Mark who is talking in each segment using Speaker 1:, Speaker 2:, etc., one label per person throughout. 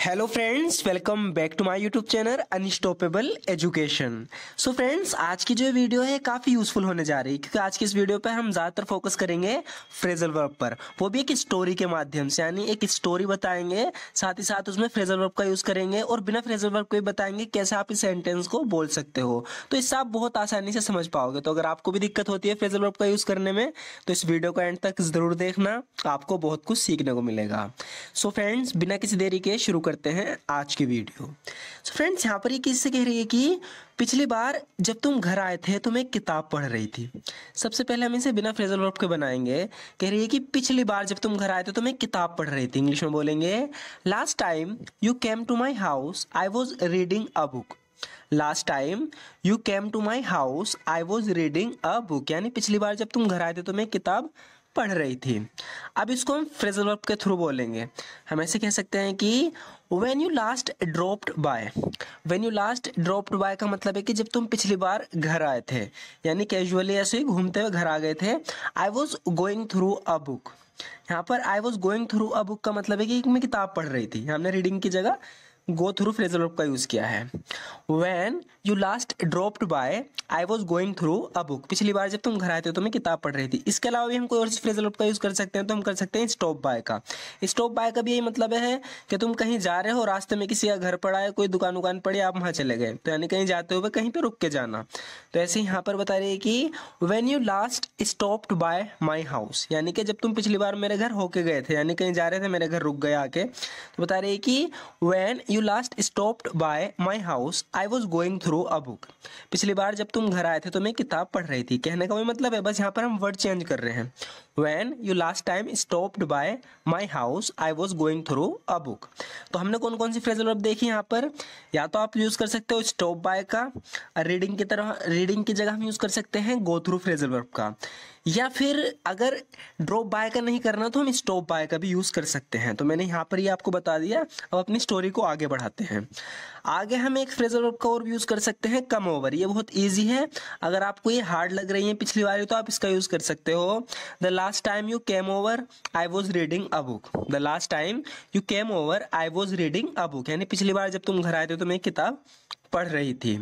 Speaker 1: Hello friends, welcome back to my YouTube channel unstoppable education. So friends, आज की जो video है काफ़ी यूजफुल होने जा रही है क्योंकि आज की इस वीडियो पर हम ज़्यादातर फोकस करेंगे फ्रेजल वर्ब पर, वो भी एक स्टोरी के माध्यम से। यानी एक स्टोरी बताएंगे, साथ ही साथ उसमें फ्रेजल वर्ब का यूज़ करेंगे और बिना फ्रेजल वर्ब को भी बताएंगे कैसे आप इस सेंटेंस को बोल सकते हो। तो इससे आप बहुत आसानी से समझ पाओगे। तो अगर आपको भी दिक्कत होती है फ्रेजल वर्ब का यूज़ करने में तो इस वीडियो को एंड तक ज़रूर देखना, आपको बहुत कुछ सीखने को मिलेगा। सो फ्रेंड्स, बिना किसी देरी के शुरू करते हैं आज की वीडियो। सो फ्रेंड्स, यहाँ पर ये किससे कह रही है कि पिछली बार जब तुम घर आए थे तो मैं किताब पढ़ रही थी। सबसे पहले हम इसे बिना फ्रेजल वर्ब के बनाएंगे। कह रही है कि पिछली बार जब तुम घर आए थे तो मैं किताब पढ़ रही थी। इंग्लिश में बोलेंगे last time you came to my house I was reading a book. Last time you came to my house I was reading a book, यानी पिछली बार जब तुम घर आए थे तो मैं किताब पढ़ रही थी। अब इसको हम फ्रेजल वर्ब के थ्रू बोलेंगे। हम ऐसे कह सकते हैं कि when you last dropped by। when you last dropped by का मतलब है कि जब तुम पिछली बार घर आए थे, यानी कैजुअली ऐसे ही घूमते हुए घर आ गए थे। I was going through a book। यहाँ पर I was going through a book का मतलब है कि मैं किताब पढ़ रही थी। हमने रीडिंग की जगह गो थ्रू फ्रेजल वर्ब का यूज किया है। When you last dropped by I was going through a book। पिछली बार जब तुम घर आए थे तो मैं किताब पढ़ रही थी। इसके अलावा भी हम कोई और फ्रेजल वर्ब का यूज कर सकते हैं, तो हम कर सकते हैं स्टॉप बाय का। स्टॉप बाय का भी यही मतलब है कि तुम कहीं जा रहे हो, रास्ते में किसी का घर पड़ा है, कोई दुकान उकान पड़ी, आप वहां चले गए, तो यानी कहीं जाते हुए कहीं पे रुक के जाना। तो ऐसे यहाँ पर बता रही है कि when you last stopped by my house, यानी कि जब तुम पिछली बार मेरे घर होके गए थे, यानी कहीं जा रहे थे, मेरे घर रुक गए आके। तो बता रही है कि when you last stopped by my house I was going through a book। पिछली बार जब तुम घर आए थे तो मैं किताब पढ़ रही थी। कहने का वही मतलब है, बस यहाँ पर हम वर्ड चेंज कर रहे हैं। When you last time stopped by my house I was going through a book। तो हमने कौन कौन सी फ्रेजल वर्ब देखी यहाँ पर। या तो आप यूज कर सकते हो स्टॉप बाय का, रीडिंग की तरह, रीडिंग की जगह हम यूज कर सकते हैं गो थ्रू फ्रेजल वर्ब का, या फिर अगर ड्रॉप बाय का नहीं करना तो हम स्टॉप बाय का भी यूज कर सकते हैं। तो मैंने यहाँ पर ये आपको बता दिया। अब अपनी स्टोरी को आगे बढ़ाते हैं। आगे हम एक फ्रेजल वर्ब का और यूज कर सकते हैं कम ओवर। ये बहुत इजी है, अगर आपको ये हार्ड लग रही है पिछली वाली तो आप इसका यूज कर सकते हो। The last time you came over I was reading a book. The last time you came over I was reading a book, यानी पिछली बार जब तुम घर आए थे तो मैं किताब पढ़ रही थी।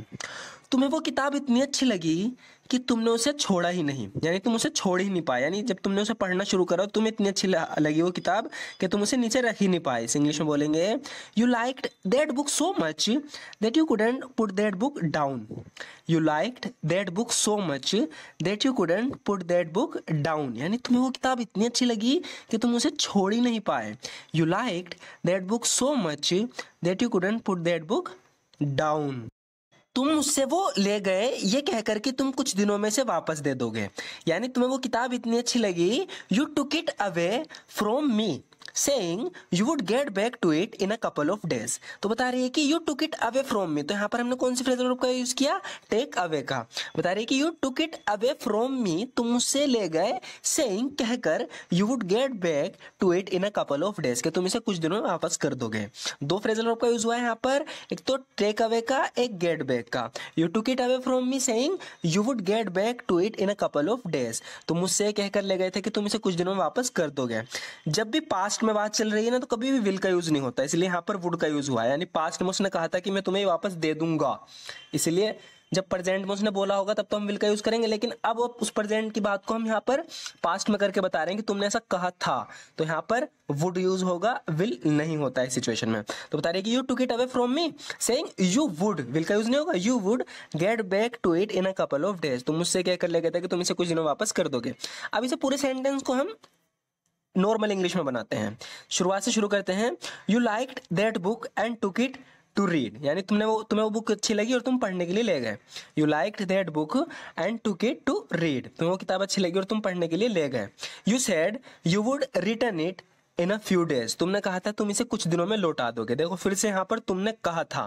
Speaker 1: तुम्हें वो किताब इतनी अच्छी लगी कि तुमने उसे छोड़ा ही नहीं, यानी तुम उसे छोड़ ही नहीं पाए। यानी जब तुमने उसे पढ़ना शुरू करा तुम्हें इतनी अच्छी लगी वो किताब कि तुम उसे नीचे रख ही नहीं पाए। इस इंग्लिश में बोलेंगे you liked that book so much that you couldn't put that book down. You liked that book so much that you couldn't put that book down, यानी तुम्हें वो किताब इतनी अच्छी लगी कि तुम उसे छोड़ ही नहीं पाए। You liked that book so much that you couldn't put that book down. तुम मुझसे वो ले गए ये कहकर कि तुम कुछ दिनों में से वापस दे दोगे, यानी तुम्हें वो किताब इतनी अच्छी लगी। You took it away from me saying you would get back to it in a couple of days। तो बता रही है कि you took it away from me। तो यहाँ पर हमने कौन सी फ्रेजल वर्ब का यूज किया, टेक अवे का। बता रही है कि you took it away from me, तुम मुझसे ले गए, saying कहकर you would get back to it in a couple of days, कि तुम इसे कुछ दिनों में वापस कर दोगे। दो फ्रेजल वर्ब का यूज हुआ है यहाँ पर, एक तो टेक अवे का, एक गेट बैक का। You took it away from me saying you would get back to it in a couple of days। तुम मुझसे कहकर ले गए थे कि तुम इसे कुछ दिनों में वापस कर दोगे। जब भी पास्ट में बात चल रही है ना तो कभी भी विल का यूज नहीं होता, इसलिए यहाँ पर वुड का यूज हुआ है। यानी पास्ट में उसने कहा था कि मैं तुम्हें वापस दे दूंगा, इसलिए जब प्रेजेंट में उसने बोला होगा तब तो हम विल का यूज करेंगे। लेकिन अब उस प्रेजेंट की बात को हम यहाँ पर पास्ट में करके बता रहे हैं कि तुमने ऐसा कहा था, तो यहाँ पर वुड यूज होगा, विल नहीं होता है सिचुएशन में। तो बता रहे कि you took it away from me saying you would, will का यूज नहीं होगा, you would get back to it in a couple of days. तुम मुझसे क्या कर ले गए थे कि तुम इसे कुछ दिनों वापस कर दोगे। अब इसे पूरे सेंटेंस को हम नॉर्मल इंग्लिश में बनाते हैं। शुरुआत से शुरू करते हैं। You liked that book and took it to read, यानी तुम्हें वो बुक अच्छी लगी और तुम पढ़ने के लिए ले गए। You liked that book and took it to read, तुम्हें वो किताब अच्छी लगी और तुम पढ़ने के लिए ले गए। You said you would return it in a few days, तुमने कहा था तुम इसे कुछ दिनों में लौटा दोगे। देखो फिर से यहाँ पर तुमने कहा था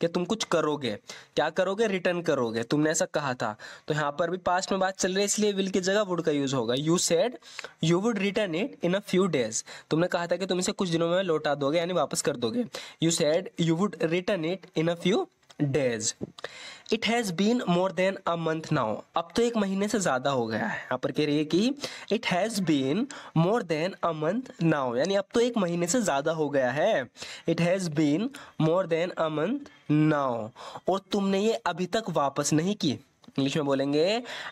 Speaker 1: कि तुम कुछ करोगे, क्या करोगे, रिटर्न करोगे, तुमने ऐसा कहा था। तो यहाँ पर भी पास्ट में बात चल रही है इसलिए विल की जगह वुड का यूज होगा। You said you would return it in a few days, तुमने कहा था कि तुम इसे कुछ दिनों में लौटा दोगे यानी वापस कर दोगे। You said you would return it in a few days. It has been more than a month now. अब तो 1 महीने से ज़्यादा हो गया है। यहाँ पर कह रही है कि it has been more than a month now, यानी अब तो 1 महीने से ज़्यादा हो गया है। It has been more than a month now. और तुमने ये अभी तक वापस नहीं की। इंग्लिश में बोलेंगे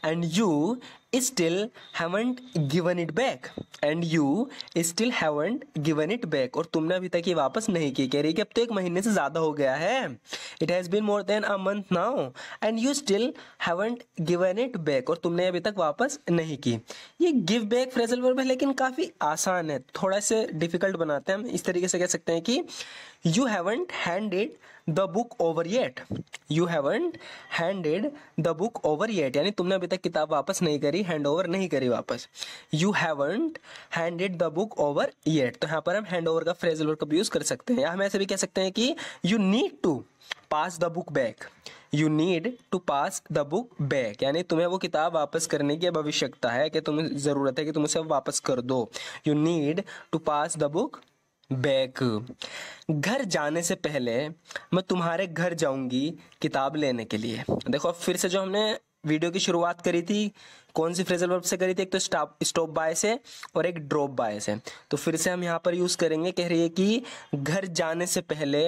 Speaker 1: and you still haven't given it back, and you still haven't given it back, और तुमने अभी तक ये वापस नहीं की। कह रही है कि अब तो 1 महीने से ज़्यादा हो गया है। It has been more than a month now and you still haven't given it back, और तुमने अभी तक वापस नहीं की। ये गिव बैक फ्रेजल वर्ब है, लेकिन काफ़ी आसान है, थोड़ा से डिफिकल्ट बनाते हैं हम। इस तरीके से कह सकते हैं कि you haven't handed the book over yet, you haven't handed the book over yet, यानी तुमने अभी तक किताब वापस नहीं करी, हैंड ओवर नहीं करी वापस। You haven't handed the book over yet, तो यहाँ पर हम हैंड ओवर का फ्रेजल वर्ब का यूज कर सकते हैं। या हम ऐसे भी कह सकते हैं कि you need to pass the book back, you need to pass the book back, यानी तुम्हें वो किताब वापस करने की अब आवश्यकता है, कि तुम्हें ज़रूरत है कि तुम उसे वापस कर दो। You need to pass the book back. घर जाने से पहले मैं तुम्हारे घर जाऊंगी किताब लेने के लिए। देखो फिर से जो हमने वीडियो की शुरुआत करी थी, कौन सी फ्रेजल वर्ब से करी थी? एक तो स्टॉप बाय से और एक ड्रॉप बाय से। तो फिर से हम यहाँ पर यूज करेंगे। कह रही है कि घर जाने से पहले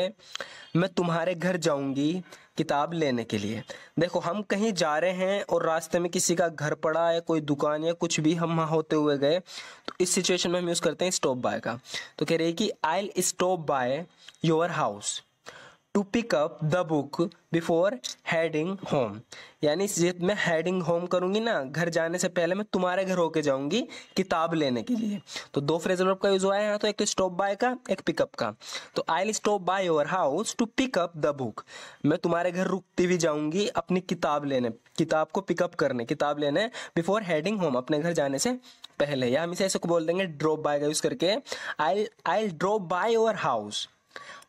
Speaker 1: मैं तुम्हारे घर जाऊंगी किताब लेने के लिए। देखो हम कहीं जा रहे हैं और रास्ते में किसी का घर पड़ा या कोई दुकान या कुछ भी हम वहाँ होते हुए गए, तो इस सिचुएशन में हम यूज करते हैं स्टॉप बाय का। तो कह रही है कि I will stop by your house to pick up the book before heading home, यानी मैं हेडिंग होम करूंगी ना, घर जाने से पहले मैं तुम्हारे घर होके जाऊंगी किताब लेने के लिए। तो 2 फ्रेजल वर्ब का यूज हुआ है यहाँ, तो एक तो स्टॉप बाय का, एक पिकअप का। तो I will stop by your house to pick up the book, मैं तुम्हारे घर रुकती भी जाऊंगी अपनी किताब लेने, किताब को पिकअप करने, किताब लेने, बिफोर हेडिंग होम, अपने घर जाने से पहले। या हम इसे ऐसे बोल देंगे ड्रॉप बाय का यूज करके, I will drop by your house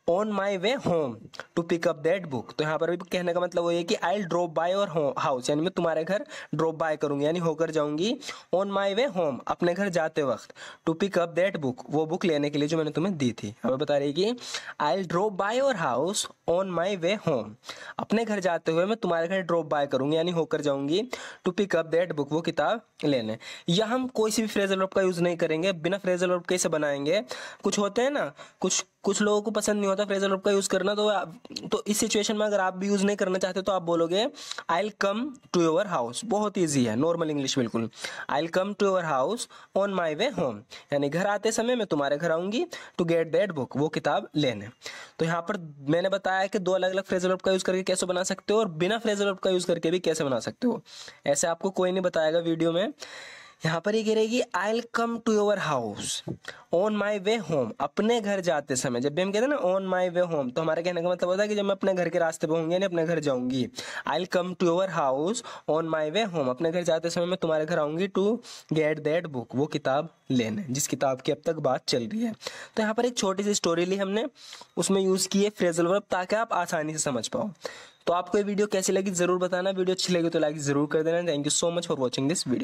Speaker 1: on my way home to pick up that book. तो यहाँ पर भी कहने का मतलब वो ये कि I will drop by your house, यानी मैं तुम्हारे घर ड्रॉप बाय करूंगी, यानी होकर जाऊंगी। ऑन माई वे होम, अपने घर जाते वक्त। To pick up that book, वो बुक लेने के लिए जो मैंने तुम्हें दी थी। हमें बता रही है कि I will drop by your house on my way home, अपने घर जाते हुए मैं तुम्हारे घर ड्रॉप बाय करूंगी, यानी होकर जाऊंगी। To pick up that book, वो किताब लेने। या हम कोई सी भी फ्रेजल वर्ब का यूज नहीं करेंगे, बिना फ्रेजल वर्ब कैसे बनाएंगे? कुछ होते हैं ना, कुछ लोगों को पसंद नहीं होता फ्रेजल वर्ब का यूज करना, तो इस सिचुएशन में अगर आप भी यूज नहीं करना चाहते तो आप बोलोगे I will come to your house. बहुत इजी है, नॉर्मल इंग्लिश बिल्कुल। I will come to your house on my way home, यानी घर आते समय मैं तुम्हारे घर आऊंगी टू गेट दैट बुक, वो किताब लेने। तो यहाँ पर मैंने बताया कि 2 अलग अलग फ्रेजल वर्ब का यूज करके कैसे बना सकते हो, और बिना फ्रेजल वर्ब का यूज करके भी कैसे बना सकते हो। ऐसे आपको कोई नहीं बताएगा वीडियो में। यहाँ पर ये कह रहेगी I will come to your house on my way home, अपने घर जाते समय। जब भी हम कहते हैं ना ऑन माई वे होम, तो हमारे कहने का मतलब होता है कि जब मैं अपने घर के रास्ते पे होंगी, यानी अपने घर जाऊंगी। I will come to your house on my way home, अपने घर जाते समय मैं तुम्हारे घर आऊंगी टू गेट दैट बुक, वो किताब लेने, जिस किताब की अब तक बात चल रही है। तो यहाँ पर एक छोटी सी स्टोरी ली हमने, उसमें यूज किए फ्रेजल वर्ब, ताकि आप आसानी से समझ पाओ। तो आपको ये वीडियो कैसी लगी जरूर बताना। वीडियो अच्छी लगी तो लाइक जरूर कर देना। Thank you so much for watching this video.